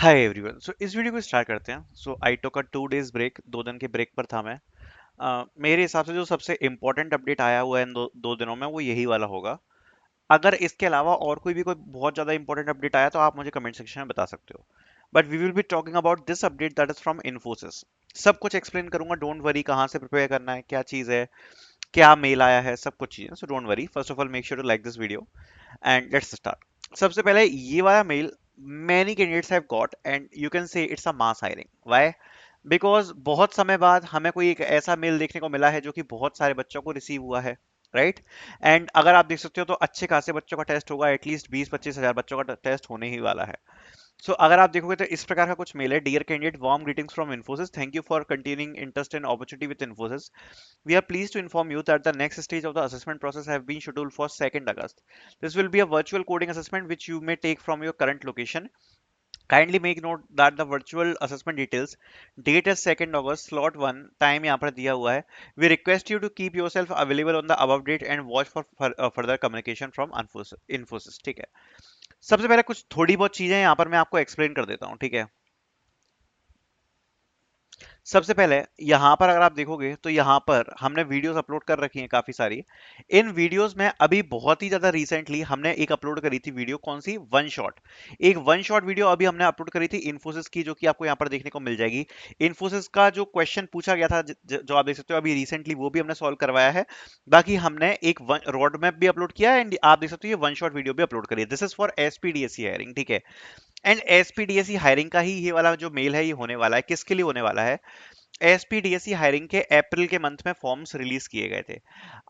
Hi everyone. सो इस video को start करते हैं। सो आई टुक अ 2 days ब्रेक, 2 दिन के ब्रेक पर था मैं। मेरे हिसाब से जो सबसे इम्पोर्टेंट अपडेट आया हुआ है इन दो दिनों में वो यही वाला होगा। अगर इसके अलावा और कोई बहुत ज्यादा इंपॉर्टेंट अपडेट आया तो आप मुझे कमेंट सेक्शन में बता सकते हो। But we will be talking about this update that is from Infosys. सब कुछ एक्सप्लेन करूंगा, डोंट वरी। कहाँ से प्रिपेयर करना है, क्या चीज है, क्या मेल आया है, सब कुछ चीजें। So don't worry, first of all make sure to like this video and let's start. सबसे पहले ये वाला mail many candidates have got and you can say it's a mass hiring. Why? Because बहुत समय बाद हमें कोई एक ऐसा मेल देखने को मिला है जो कि बहुत सारे बच्चों को रिसीव हुआ है, राइट। एंड अगर आप देख सकते हो तो अच्छे खासे बच्चों का टेस्ट होगा, एटलीस्ट 20-25 हजार बच्चों का टेस्ट होने ही वाला है। सो अगर आप देखोगे तो इस प्रकार का कुछ मेल है। Dear candidate, warm greetings from Infosys, thank you for continuing interest and opportunity with Infosys. We are pleased to inform you that the next stage of the assessment process have been scheduled for 2nd August. This will be a virtual coding assessment which you may take from your current location. Kindly make note that the virtual assessment details, date is 2nd August, slot 1, time यहाँ पर दिया हुआ है. We request you to keep yourself available on the above date and watch for further communication from Infosys. ठीक है। सबसे पहले कुछ थोड़ी बहुत चीजें यहाँ पर मैं आपको एक्सप्लेन कर देता हूँ, ठीक है। सबसे पहले यहाँ पर अगर आप देखोगे तो यहाँ पर हमने वीडियोस अपलोड कर रखी हैं काफी सारी। इन वीडियोस में अभी बहुत ही ज्यादा रिसेंटली हमने एक अपलोड करी थी वीडियो, कौन सी, वन शॉट। एक वन शॉट वीडियो अभी हमने अपलोड करी थी इन्फोसिस की, जो कि आपको यहाँ पर देखने को मिल जाएगी। इन्फोसिस का जो क्वेश्चन पूछा गया था, जो आप देख सकते हो अभी रिसेंटली, वो भी हमने सॉल्व करवाया है। बाकी हमने एक रोड मैप भी अपलोड किया है एंड आप देख सकते हो ये वन शॉट वीडियो भी अपलोड करी है। दिस इज फॉर एसपीडीएससी हायरिंग, ठीक है। एंड एसपीडीएससी हायरिंग का ही ये वाला जो मेल है ये होने वाला है। किसके लिए होने वाला है? एसपीडीएससी हायरिंग के अप्रैल के मंथ में फॉर्म्स रिलीज किए गए थे।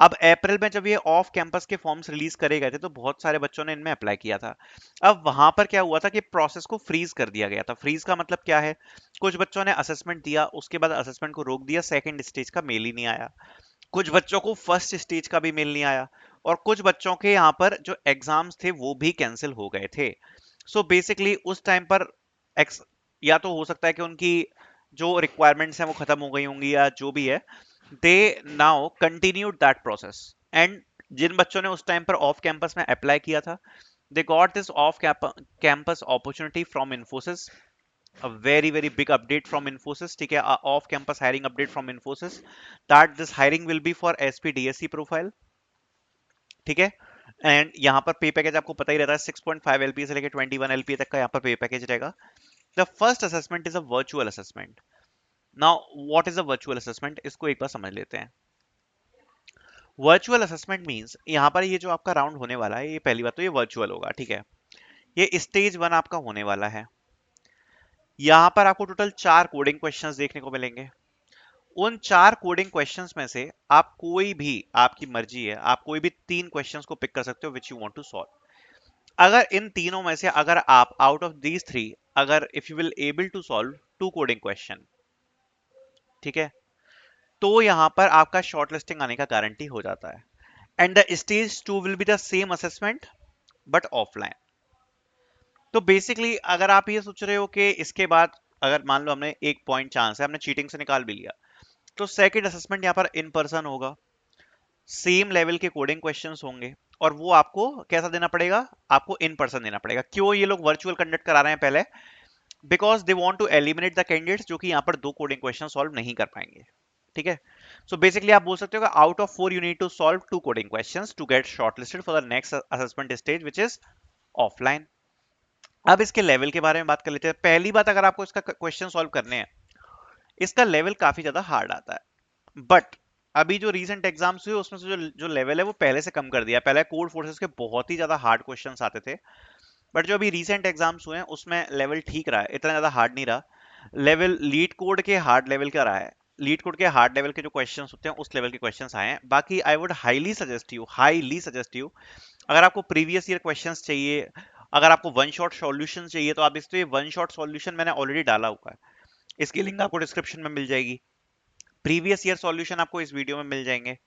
अब अप्रैल में जब ये ऑफ कैंपस के फॉर्म्स रिलीज करे गए थे तो बहुत सारे बच्चों ने इनमें अप्लाई किया था। अब वहां पर क्या हुआ था कि प्रोसेस को फ्रीज कर दिया गया था। फ्रीज का मतलब क्या है? कुछ बच्चों ने असेसमेंट दिया, उसके बाद असेसमेंट को रोक दिया, सेकंड स्टेज का मेल ही नहीं आया। कुछ बच्चों को फर्स्ट स्टेज का भी मेल नहीं आया, और कुछ बच्चों के यहाँ पर जो एग्जाम्स थे वो भी कैंसिल हो गए थे। सो बेसिकली उस टाइम पर एक्स या तो हो सकता है कि उनकी जो रिक्वायरमेंट्स हैं वो खत्म हो गई होंगी या जो भी है, they now continued that process. And जिन बच्चों ने उस टाइम पर ऑफ कैंपस में अप्लाई किया था, they got this off campus opportunity from Infosys. a very big update from Infosys, ठीक है, off campus hiring update from Infosys that this hiring will be for SPDSC profile, ठीक है। And यहाँ पर पे पैकेज आपको पता ही रहता है, 6.5 LPA से लेकर 21 LPA तक का यहाँ पर पे पैकेज रहेगा। The first assessment is a virtual assessment. Now what is a virtual assessment, इसको एक बार समझ लेते हैं। वर्चुअल असेसमेंट मींस यहाँ पर ये जो आपका राउंड होने वाला है, ये पहली बात तो ये वर्चुअल होगा, ठीक है। ये स्टेज 1 आपका होने वाला है। यहाँ पर आपको टोटल 4 कोडिंग क्वेश्चंस देखने को मिलेंगे। उन 4 कोडिंग क्वेश्चंस में से आप कोई भी, आपकी मर्जी है, आप कोई भी 3 क्वेश्चंस को पिक कर सकते हो which you want to solve. अगर इन तीनों में से अगर आप आउट ऑफ दीज 3, अगर if you will able to solve 2 coding question, ठीक है, तो यहां पर आपका शॉर्ट लिस्टिंग आने का गारंटी हो जाता है। And the stage 2 will be the same assessment but offline. तो बेसिकली अगर आप ये सोच रहे हो कि इसके बाद अगर मान लो हमने एक पॉइंट चांस है, हमने चीटिंग से निकाल भी लिया, तो सेकंड असेसमेंट यहाँ पर इन पर्सन होगा, सेम लेवल के कोडिंग क्वेश्चंस होंगे, और वो आपको कैसा देना पड़ेगा? आपको इन पर्सन देना पड़ेगा। क्यों ये लोग वर्चुअल कंडक्ट करा रहे हैं पहले? Because they want to eliminate the candidates जो कि यहाँ पर 2 कोडिंग क्वेश्चन सॉल्व नहीं कर पाएंगे, ठीक है। सो बेसिकली आप बोल सकते हो कि out of 4 you need to solve 2 coding questions to get shortlisted for the next assessment stage which is offline. अब इसके लेवल के बारे में बात कर लेते हैं। पहली बात, अगर आपको इसका क्वेश्चन सॉल्व करने हैं, इसका लेवल काफी ज्यादा हार्ड आता है। बट अभी जो रीसेंट एग्जाम्स हुए उसमें से जो जो लेवल है वो पहले से कम कर दिया। पहले कोड फोर्सेस के बहुत ही ज्यादा हार्ड क्वेश्चंस आते थे, बट जो अभी रीसेंट एग्जाम्स हुए हैं उसमें लेवल ठीक रहा है, इतना ज्यादा हार्ड नहीं रहा। लेवल लीड कोड के हार्ड लेवल का रहा है। लीड कोड के हार्ड लेवल के जो क्वेश्चंस होते हैं उस लेवल के क्वेश्चंस आए हैं। बाकी I would highly suggest you, अगर आपको प्रीवियस ईयर क्वेश्चंस चाहिए, अगर आपको वन शॉट सॉल्यूशन चाहिए, तो आप देखते हो वन शॉट सॉल्यूशन मैंने ऑलरेडी डाला हुआ है, इसकी लिंक आपको डिस्क्रिप्शन में मिल जाएगी। प्रीवियस ईयर सॉल्यूशन आपको इस वीडियो में मिल जाएंगे।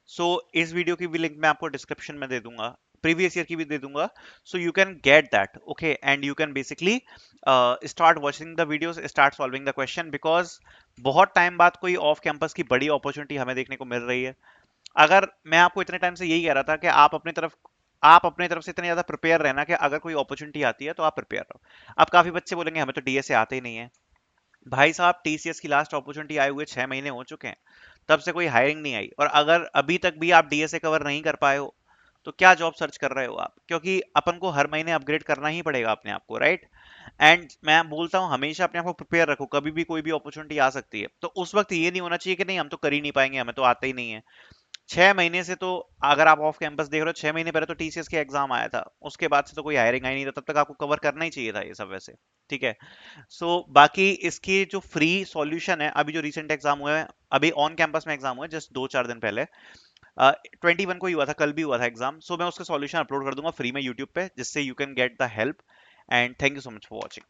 सो इस वीडियो की भी लिंक मैं आपको डिस्क्रिप्शन में दे दूंगा, प्रीवियस ईयर की भी दे दूंगा। So you can get that, okay, and you can basically start watching the videos, start solving the question, because बहुत टाइम बाद कोई ऑफ कैंपस की बड़ी अपॉर्चुनिटी हमें देखने को मिल रही है। अगर मैं आपको इतने टाइम से यही कह रहा था कि आप अपनी तरफ आप अपने तरफ से इतने ज्यादा प्रिपेयर रहना कि अगर कोई अपॉर्चुनिटी आती है तो आप प्रिपेयर रहो। अब काफी बच्चे बोलेंगे हमें तो डीएसए आते ही नहीं है। भाई साहब टीसीएस की लास्ट अपॉर्चुनिटी आए हुए 6 महीने हो चुके हैं, तब से कोई हायरिंग नहीं आई, और अगर अभी तक भी आप डीएसए कवर नहीं कर पाए हो तो क्या जॉब सर्च कर रहे हो आप? क्योंकि अपन को हर महीने अपग्रेड करना ही पड़ेगा अपने आप को, राइट? एंड मैं बोलता हूँ हमेशा अपने आप को प्रिपेयर रखो, कभी भी कोई भी अपॉर्चुनिटी आ सकती है, तो उस वक्त ये नहीं होना चाहिए कि नहीं हम तो कर ही नहीं पाएंगे, हमें तो आता ही नहीं है। 6 महीने से तो, अगर आप ऑफ कैंपस देख रहे हो, 6 महीने पहले तो टीसीएस के एग्जाम आया था, उसके बाद से तो कोई हायरिंग आई नहीं था, तब तक आपको कवर करना ही चाहिए था ये सब वैसे। ठीक है। बाकी इसकी जो फ्री सॉल्यूशन है, अभी जो रिसेंट एग्जाम हुए हैं, अभी ऑन कैंपस में एग्जाम हुए जस्ट 2-4 दिन पहले, 21 को ही हुआ था, कल भी हुआ था एग्जाम। मैं उसका सॉल्यूशन अपलोड कर दूंगा फ्री में यूट्यूब पे, जिससे you can get the help. And thank you so much for watching.